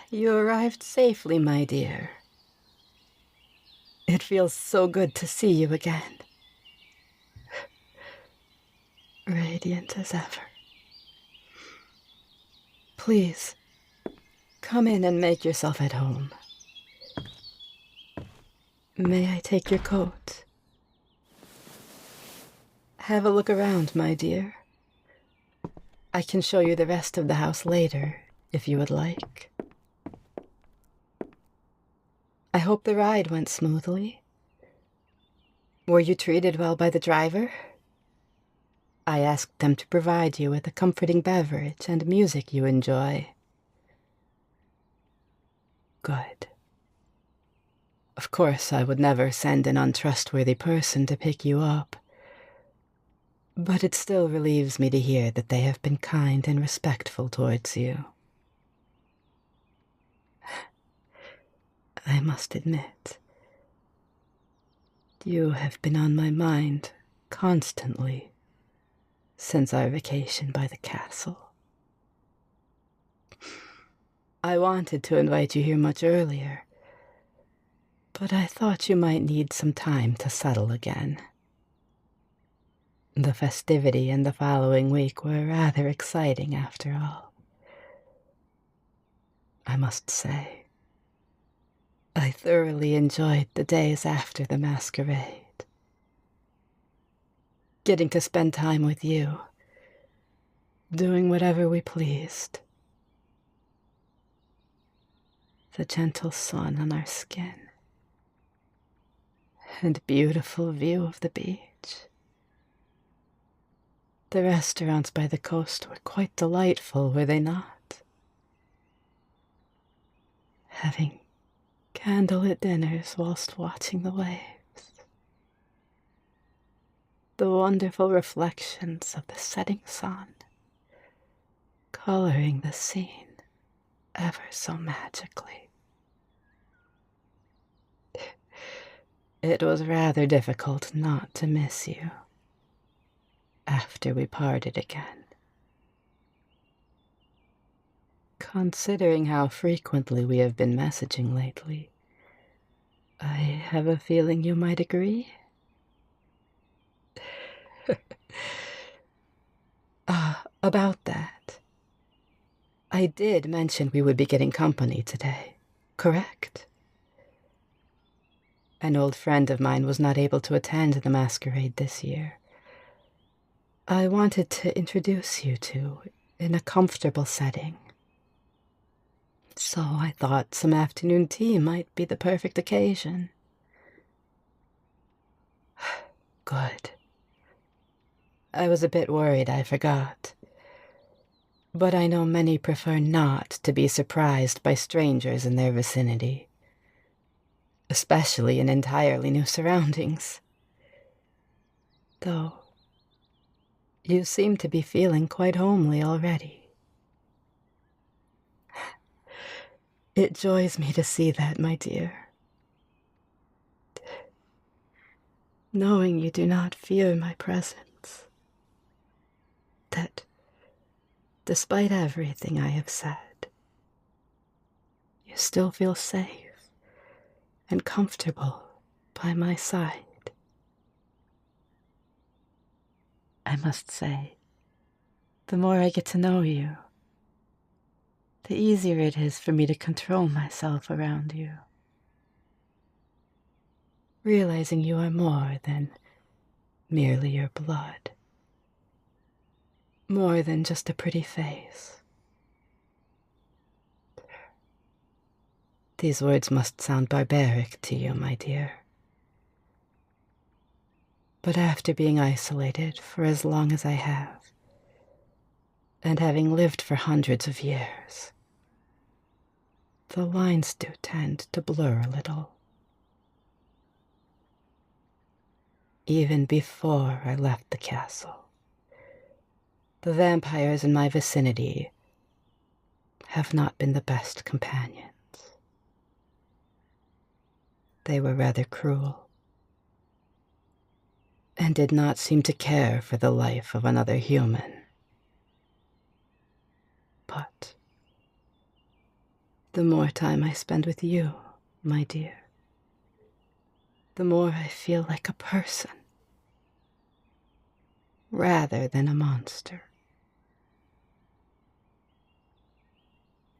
You arrived safely, my dear. It feels so good to see you again. Radiant as ever. Please, come in and make yourself at home. May I take your coat? Have a look around, my dear. I can show you the rest of the house later, if you would like. I hope the ride went smoothly. Were you treated well by the driver? I asked them to provide you with a comforting beverage and music you enjoy. Good. Of course, I would never send an untrustworthy person to pick you up. But it still relieves me to hear that they have been kind and respectful towards you. I must admit, you have been on my mind constantly since our vacation by the castle. I wanted to invite you here much earlier, but I thought you might need some time to settle again. The festivity and the following week were rather exciting after all. I must say, I thoroughly enjoyed the days after the masquerade. Getting to spend time with you, doing whatever we pleased. The gentle sun on our skin, and beautiful view of the beach. The restaurants by the coast were quite delightful, were they not? Having candlelit dinners whilst watching the waves. The wonderful reflections of the setting sun, coloring the scene ever so magically. It was rather difficult not to miss you after we parted again. Considering how frequently we have been messaging lately, I have a feeling you might agree. About that, I did mention we would be getting company today, correct? An old friend of mine was not able to attend the masquerade this year. I wanted to introduce you two in a comfortable setting. So I thought some afternoon tea might be the perfect occasion. Good. I was a bit worried I forgot. But I know many prefer not to be surprised by strangers in their vicinity, especially in entirely new surroundings. Though, you seem to be feeling quite homely already. It joys me to see that, my dear. Knowing you do not fear my presence. That, despite everything I have said, you still feel safe and comfortable by my side. I must say, the more I get to know you, the easier it is for me to control myself around you. Realizing you are more than merely your blood. More than just a pretty face. These words must sound barbaric to you, my dear. But after being isolated for as long as I have, and having lived for hundreds of years, the lines do tend to blur a little. Even before I left the castle, the vampires in my vicinity have not been the best companions. They were rather cruel, and did not seem to care for the life of another human. But the more time I spend with you, my dear, the more I feel like a person, rather than a monster.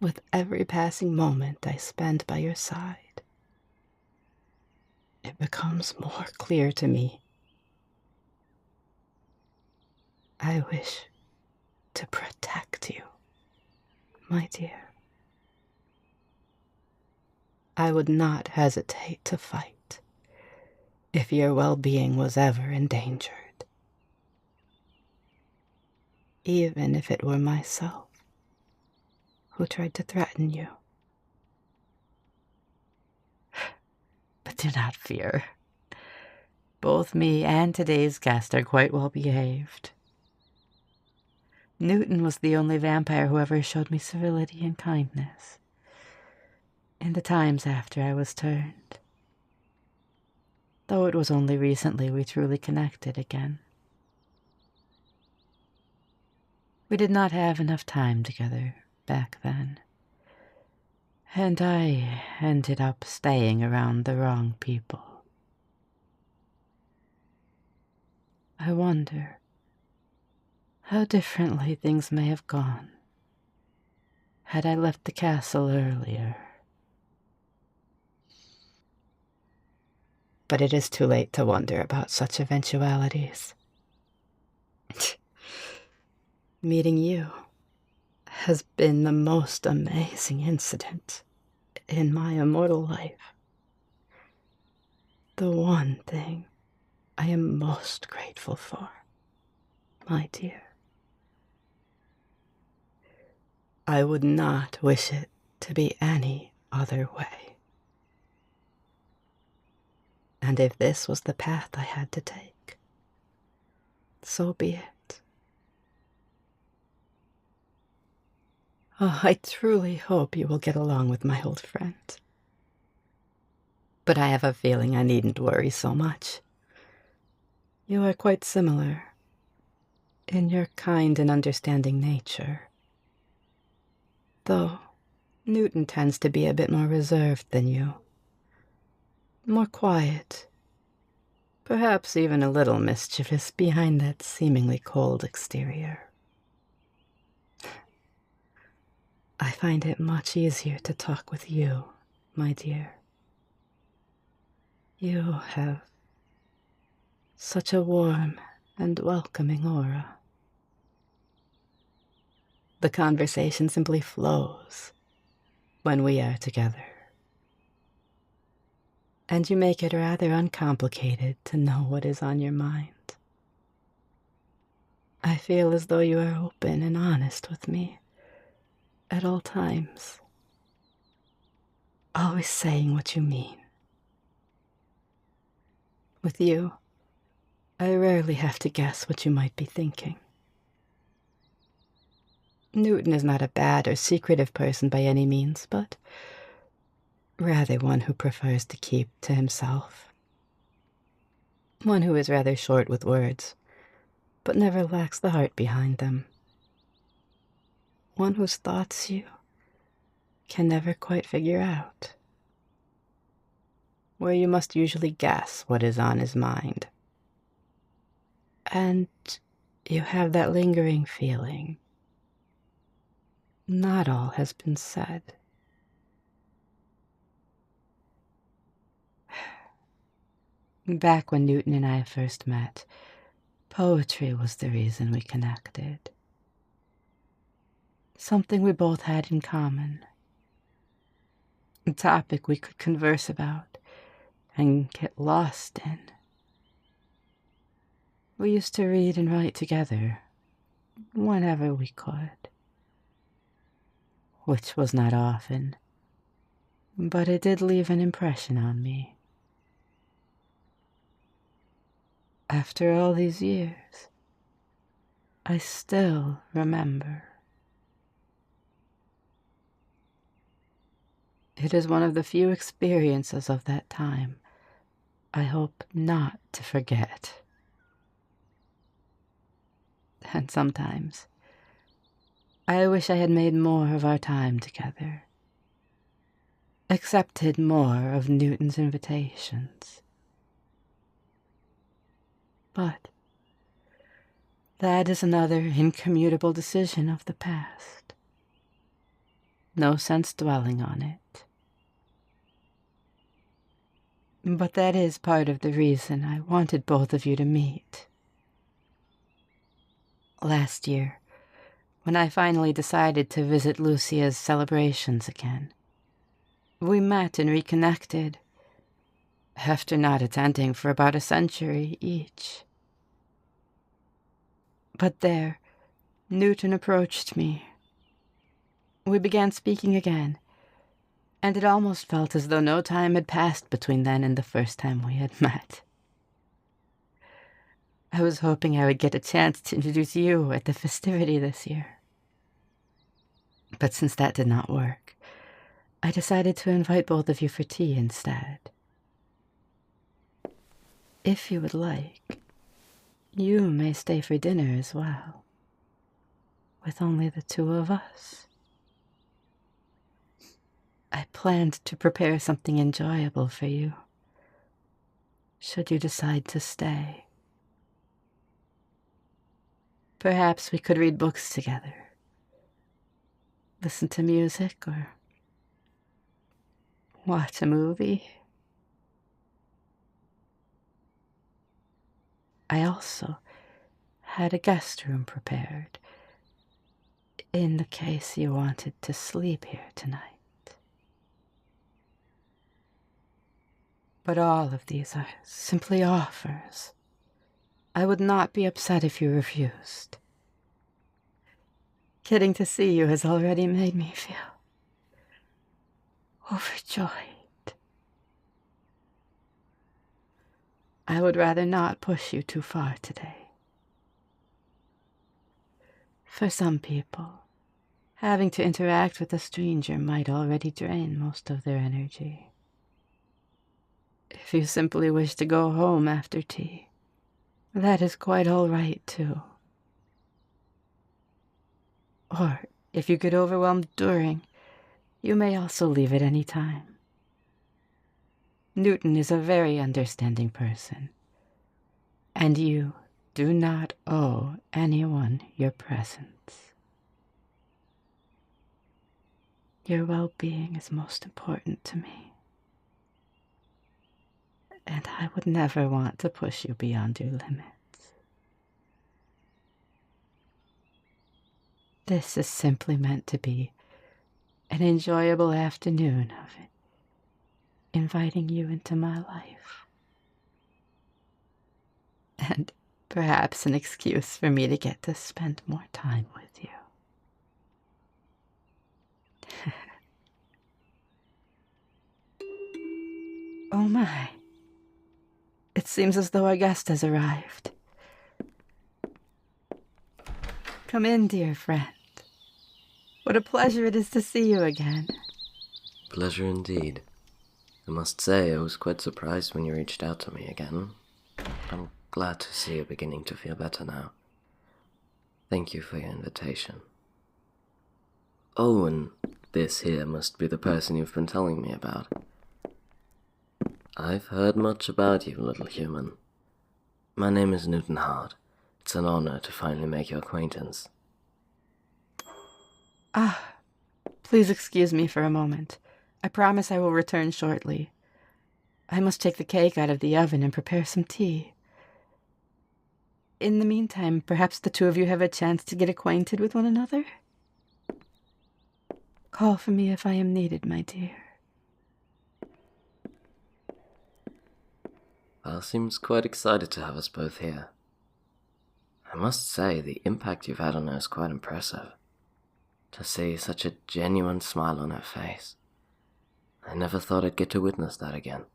With every passing moment I spend by your side, it becomes more clear to me. I wish to protect you, my dear. I would not hesitate to fight if your well-being was ever endangered, even if it were myself who tried to threaten you. But do not fear. Both me and today's guest are quite well behaved. Newton was the only vampire who ever showed me civility and kindness in the times after I was turned, though it was only recently we truly connected again. We did not have enough time together back then, and I ended up staying around the wrong people. I wonder how differently things may have gone had I left the castle earlier. But it is too late to wonder about such eventualities. Meeting you has been the most amazing incident in my immortal life. The one thing I am most grateful for, my dear. I would not wish it to be any other way. And if this was the path I had to take, so be it. Oh, I truly hope you will get along with my old friend. But I have a feeling I needn't worry so much. You are quite similar in your kind and understanding nature. Though Newton tends to be a bit more reserved than you. More quiet. Perhaps even a little mischievous behind that seemingly cold exterior. I find it much easier to talk with you, my dear. You have such a warm and welcoming aura. The conversation simply flows when we are together. And you make it rather uncomplicated to know what is on your mind. I feel as though you are open and honest with me at all times, always saying what you mean. With you, I rarely have to guess what you might be thinking. Newton is not a bad or secretive person by any means, but rather one who prefers to keep to himself. One who is rather short with words, but never lacks the heart behind them. One whose thoughts you can never quite figure out. Where you must usually guess what is on his mind. And you have that lingering feeling. Not all has been said. Back when Newton and I first met, poetry was the reason we connected. Something we both had in common. A topic we could converse about and get lost in. We used to read and write together whenever we could. Which was not often, but it did leave an impression on me. After all these years, I still remember. It is one of the few experiences of that time I hope not to forget. And sometimes I wish I had made more of our time together. accepted more of Newton's invitations. But that is another incommutable decision of the past. No sense dwelling on it. But that is part of the reason I wanted both of you to meet. Last year, when I finally decided to visit Lucia's celebrations again, we met and reconnected, after not attending for about a century each. But there, Newton approached me. We began speaking again, and it almost felt as though no time had passed between then and the first time we had met. I was hoping I would get a chance to introduce you at the festivity this year. But since that did not work, I decided to invite both of you for tea instead. If you would like, you may stay for dinner as well, with only the two of us. I planned to prepare something enjoyable for you, should you decide to stay. Perhaps we could read books together, listen to music, or watch a movie. I also had a guest room prepared, in the case you wanted to sleep here tonight. But all of these are simply offers. I would not be upset if you refused. Getting to see you has already made me feel overjoyed. I would rather not push you too far today. For some people, having to interact with a stranger might already drain most of their energy. If you simply wish to go home after tea, that is quite all right too. Or, if you get overwhelmed during, you may also leave at any time. Newton is a very understanding person, and you do not owe anyone your presence. Your well-being is most important to me, and I would never want to push you beyond your limits. This is simply meant to be an enjoyable afternoon of it, inviting you into my life. And perhaps an excuse for me to get to spend more time with you. Oh my. It seems as though our guest has arrived. Come in, dear friend. What a pleasure it is to see you again. Pleasure indeed. I must say I was quite surprised when you reached out to me again. I'm glad to see you beginning to feel better now. Thank you for your invitation. Oh, and this here must be the person you've been telling me about. I've heard much about you, little human. My name is Newton Hart. It's an honor to finally make your acquaintance. Please excuse me for a moment. I promise I will return shortly. I must take the cake out of the oven and prepare some tea. In the meantime, perhaps the two of you have a chance to get acquainted with one another? Call for me if I am needed, my dear. Val seems quite excited to have us both here. I must say, the impact you've had on her is quite impressive. To see such a genuine smile on her face. I never thought I'd get to witness that again.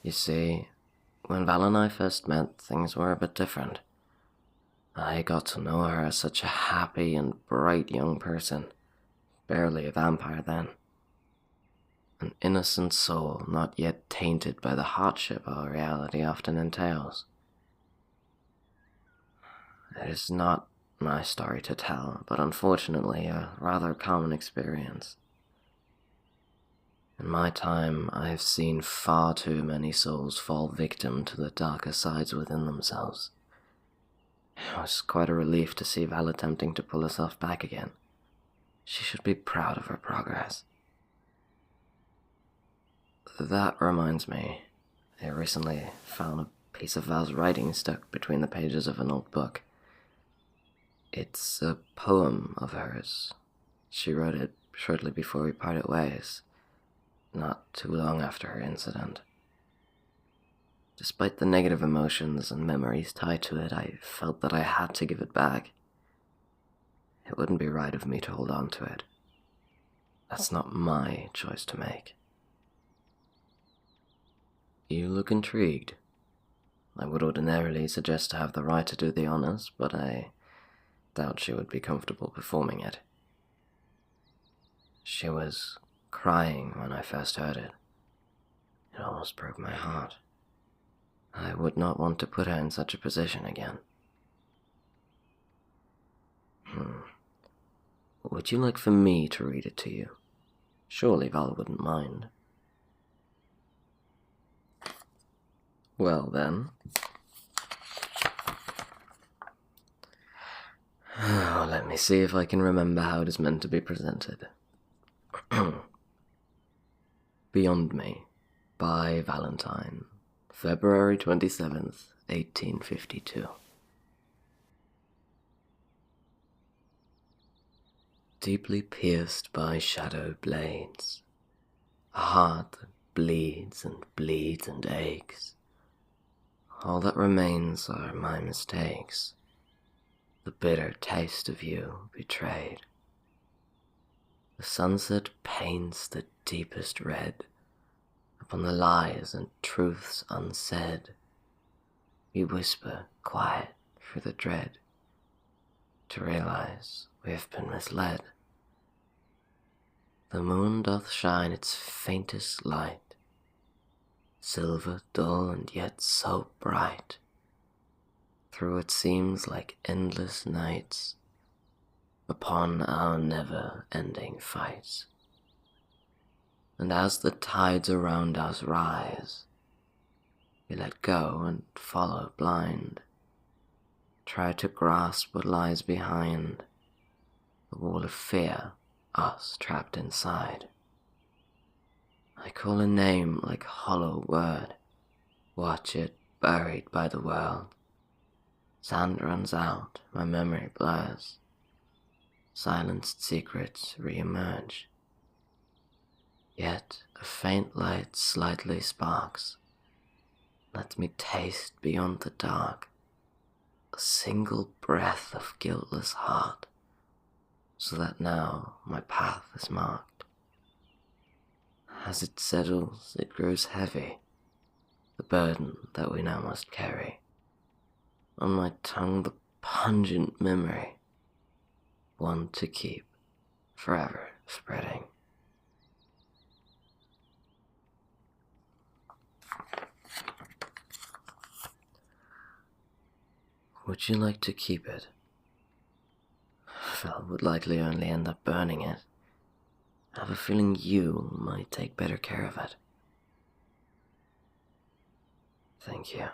You see, when Val and I first met, things were a bit different. I got to know her as such a happy and bright young person, barely a vampire then. An innocent soul not yet tainted by the hardship our reality often entails. It is not my story to tell, but unfortunately a rather common experience. In my time, I have seen far too many souls fall victim to the darker sides within themselves. It was quite a relief to see Val attempting to pull herself back again. She should be proud of her progress. That reminds me, I recently found a piece of Val's writing stuck between the pages of an old book. It's a poem of hers. She wrote it shortly before we parted ways, not too long after her incident. Despite the negative emotions and memories tied to it, I felt that I had to give it back. It wouldn't be right of me to hold on to it. That's not my choice to make. You look intrigued. I would ordinarily suggest to have the right to do the honors, but I doubt she would be comfortable performing it. She was crying when I first heard it. It almost broke my heart. I would not want to put her in such a position again. Would you like for me to read it to you? Surely Val wouldn't mind. Well then. Let me see if I can remember how it is meant to be presented. Beyond Me by Valentine, February 27th, 1852. Deeply pierced by shadow blades, a heart that bleeds and aches. All that remains are my mistakes, the bitter taste of you betrayed. The sunset paints the deepest red upon the lies and truths unsaid. We whisper quiet through the dread to realize we have been misled. The moon doth shine its faintest light, silver dull and yet so bright. Through it seems like endless nights upon our never-ending fights. And as the tides around us rise, we let go and follow blind, try to grasp what lies behind the wall of fear, us trapped inside. I call a name like hollow word, watch it buried by the world. Sand runs out, my memory blurs, silenced secrets re-emerge. Yet a faint light slightly sparks, lets me taste beyond the dark, a single breath of guiltless heart, so that now my path is marked. As it settles, it grows heavy, the burden that we now must carry. On my tongue the pungent memory, one to keep, forever spreading. Would you like to keep it? Phil would likely only end up burning it. I have a feeling you might take better care of it. Thank you.